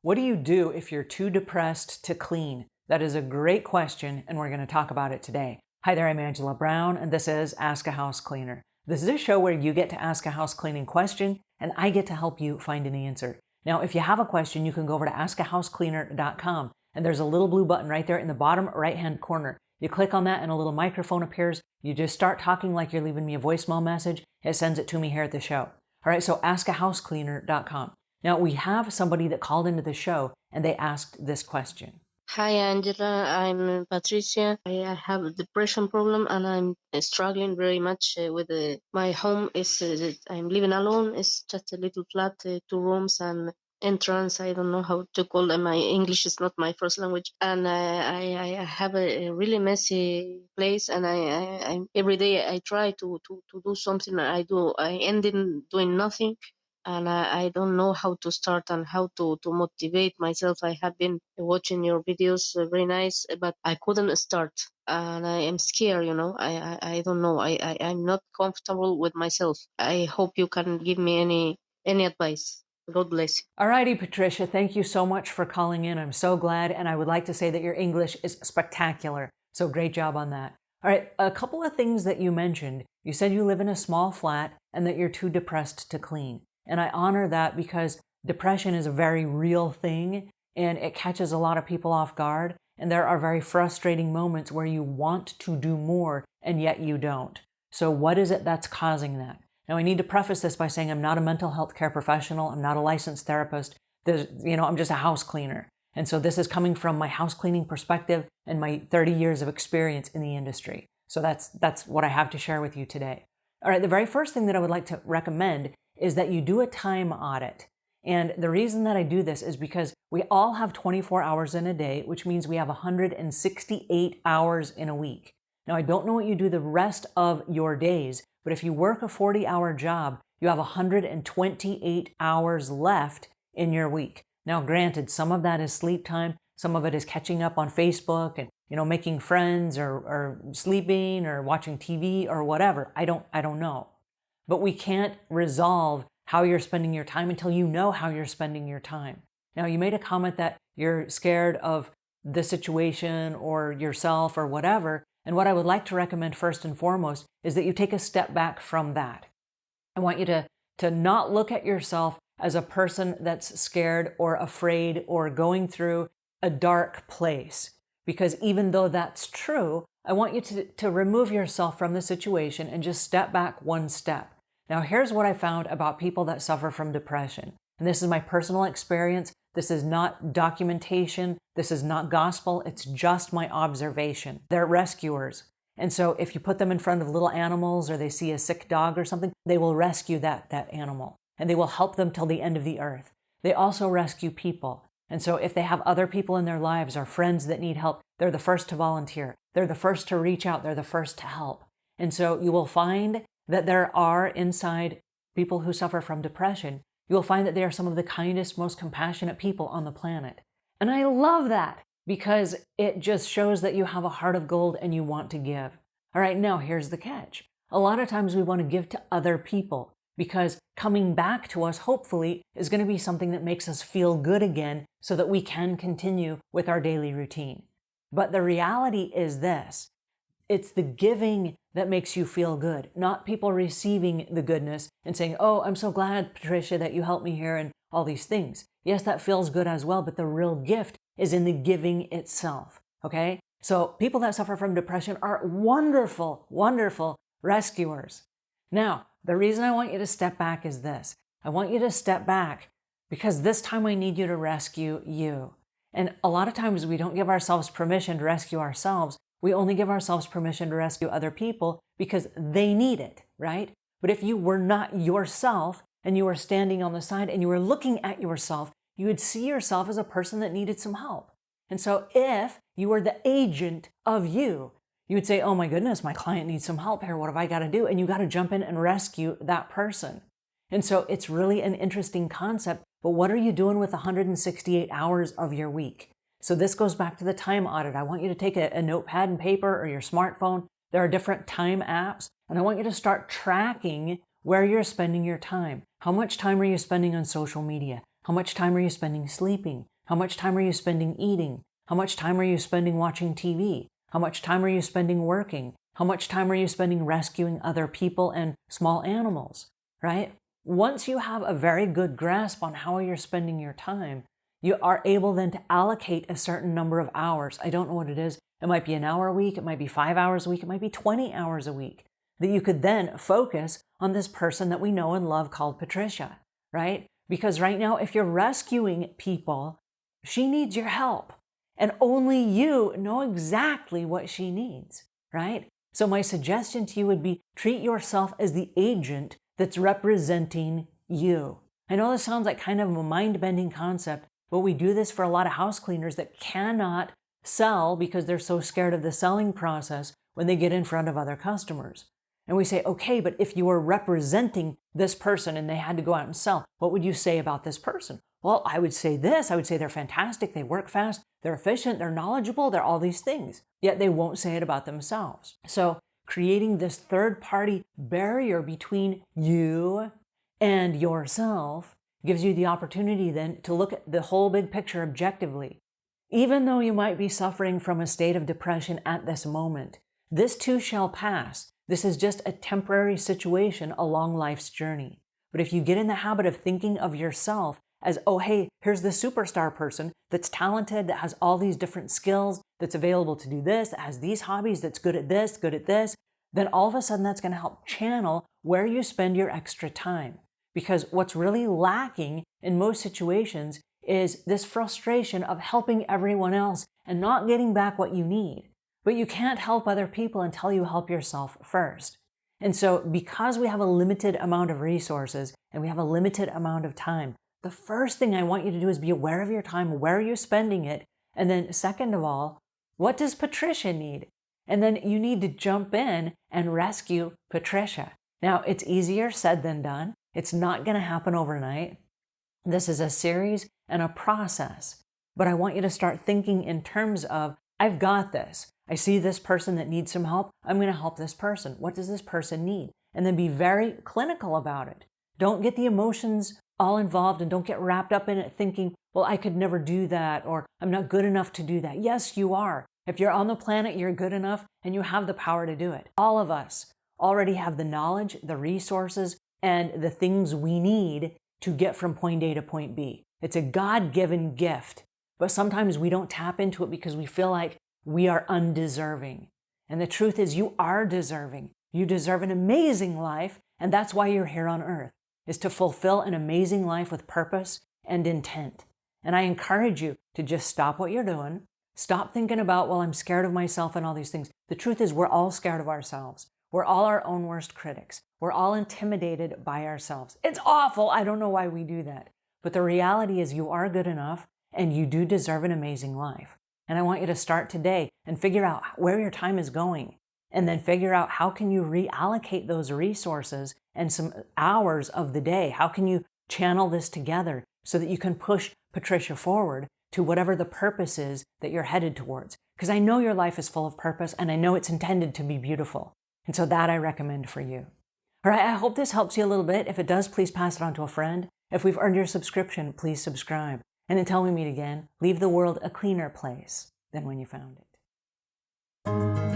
What do you do if you're too depressed to clean? That is a great question, and we're going to talk about it today. Hi there, I'm Angela Brown, and this is Ask a House Cleaner. This is a show where you get to ask a house cleaning question, and I get to help you find an answer. Now, if you have a question, you can go over to askahousecleaner.com, and there's a little blue button right there in the bottom right-hand corner. You click on that, and a little microphone appears. You just start talking like you're leaving me a voicemail message. It sends it to me here at the show. All right, so askahousecleaner.com. Now, we have somebody that called into the show, and they asked this question. Hi, Angela. I'm Patricia. I have a depression problem, and I'm struggling very much with my home. I'm living alone. It's just a little flat, 2 rooms and entrance. I don't know how to call them. My English is not my first language, and I have a really messy place. And I every day I try to do something. I end in doing nothing. And I don't know how to start and how to motivate myself. I have been watching your videos, very nice, but I couldn't start. And I am scared, I don't know. I'm not comfortable with myself. I hope you can give me any advice. God bless you. All righty, Patricia, thank you so much for calling in. I'm so glad, and I would like to say that your English is spectacular. So great job on that. All right, a couple of things that you mentioned. You said you live in a small flat and that you're too depressed to clean. And I honor that because depression is a very real thing and it catches a lot of people off guard. And there are very frustrating moments where you want to do more and yet you don't. So what is it that's causing that? Now, I need to preface this by saying I'm not a mental health care professional. I'm not a licensed therapist. I'm just a house cleaner. And so this is coming from my house cleaning perspective and my 30 years of experience in the industry. So that's what I have to share with you today. All right, the very first thing that I would like to recommend is that you do a time audit. And the reason that I do this is because we all have 24 hours in a day, which means we have 168 hours in a week. Now, I don't know what you do the rest of your days, but if you work a 40-hour job, you have 128 hours left in your week. Now, granted, some of that is sleep time, some of it is catching up on Facebook and making friends or sleeping or watching TV or whatever. I don't know. But we can't resolve how you're spending your time until you know how you're spending your time. Now, you made a comment that you're scared of the situation or yourself or whatever. And what I would like to recommend first and foremost is that you take a step back from that. I want you to not look at yourself as a person that's scared or afraid or going through a dark place. Because even though that's true, I want you to remove yourself from the situation and just step back one step. Now, here's what I found about people that suffer from depression. And this is my personal experience. This is not documentation. This is not gospel. It's just my observation. They're rescuers. And so if you put them in front of little animals or they see a sick dog or something, they will rescue that animal. And they will help them till the end of the earth. They also rescue people. And so if they have other people in their lives or friends that need help, they're the first to volunteer. They're the first to reach out. They're the first to help. And so you will find that there are inside people who suffer from depression, you will find that they are some of the kindest, most compassionate people on the planet. And I love that because it just shows that you have a heart of gold and you want to give. All right, now here's the catch. A lot of times we want to give to other people because coming back to us, hopefully, is going to be something that makes us feel good again so that we can continue with our daily routine. But the reality is this. It's the giving that makes you feel good, not people receiving the goodness and saying, oh, I'm so glad, Patricia, that you helped me here and all these things. Yes, that feels good as well, but the real gift is in the giving itself, okay? So people that suffer from depression are wonderful, wonderful rescuers. Now, the reason I want you to step back is this. I want you to step back because this time I need you to rescue you. And a lot of times we don't give ourselves permission to rescue ourselves. We only give ourselves permission to rescue other people because they need it, right? But if you were not yourself and you were standing on the side and you were looking at yourself, you would see yourself as a person that needed some help. And so if you were the agent of you would say, oh my goodness, my client needs some help here. What have I got to do? And you got to jump in and rescue that person. And so it's really an interesting concept. But what are you doing with 168 hours of your week? So this goes back to the time audit. I want you to take a notepad and paper or your smartphone. There are different time apps, and I want you to start tracking where you're spending your time. How much time are you spending on social media? How much time are you spending sleeping? How much time are you spending eating? How much time are you spending watching TV? How much time are you spending working? How much time are you spending rescuing other people and small animals, right? Once you have a very good grasp on how you're spending your time, you are able then to allocate a certain number of hours. I don't know what it is. It might be an hour a week. It might be 5 hours a week. It might be 20 hours a week that you could then focus on this person that we know and love called Patricia, right? Because right now, if you're rescuing people, she needs your help. And only you know exactly what she needs, right? So my suggestion to you would be treat yourself as the agent that's representing you. I know this sounds like kind of a mind-bending concept, but we do this for a lot of house cleaners that cannot sell because they're so scared of the selling process when they get in front of other customers. And we say, okay, but if you were representing this person and they had to go out and sell, what would you say about this person? Well, I would say this. I would say they're fantastic. They work fast. They're efficient. They're knowledgeable. They're all these things. Yet they won't say it about themselves. So creating this third-party barrier between you and yourself gives you the opportunity then to look at the whole big picture objectively. Even though you might be suffering from a state of depression at this moment, this too shall pass. This is just a temporary situation along life's journey. But if you get in the habit of thinking of yourself as, oh, hey, here's the superstar person that's talented, that has all these different skills, that's available to do this, that has these hobbies, that's good at this, then all of a sudden that's going to help channel where you spend your extra time. Because what's really lacking in most situations is this frustration of helping everyone else and not getting back what you need. But you can't help other people until you help yourself first. And so because we have a limited amount of resources and we have a limited amount of time, the first thing I want you to do is be aware of your time. Where are you spending it? And then second of all, what does Patricia need? And then you need to jump in and rescue Patricia. Now, it's easier said than done. It's not going to happen overnight. This is a series and a process. But I want you to start thinking in terms of, I've got this. I see this person that needs some help. I'm going to help this person. What does this person need? And then be very clinical about it. Don't get the emotions all involved and don't get wrapped up in it thinking, well, I could never do that, or I'm not good enough to do that. Yes, you are. If you're on the planet, you're good enough and you have the power to do it. All of us already have the knowledge, the resources, and the things we need to get from point A to point B. It's a God-given gift, but sometimes we don't tap into it because we feel like we are undeserving. And the truth is you are deserving. You deserve an amazing life, and that's why you're here on earth, is to fulfill an amazing life with purpose and intent. And I encourage you to just stop what you're doing. Stop thinking about, well, I'm scared of myself and all these things. The truth is we're all scared of ourselves. We're all our own worst critics. We're all intimidated by ourselves. It's awful. I don't know why we do that. But the reality is you are good enough and you do deserve an amazing life. And I want you to start today and figure out where your time is going. And then figure out how can you reallocate those resources and some hours of the day. How can you channel this together so that you can push Patricia forward to whatever the purpose is that you're headed towards. Because I know your life is full of purpose and I know it's intended to be beautiful. And so that I recommend for you. All right, I hope this helps you a little bit. If it does, please pass it on to a friend. If we've earned your subscription, please subscribe. And until we meet again, leave the world a cleaner place than when you found it.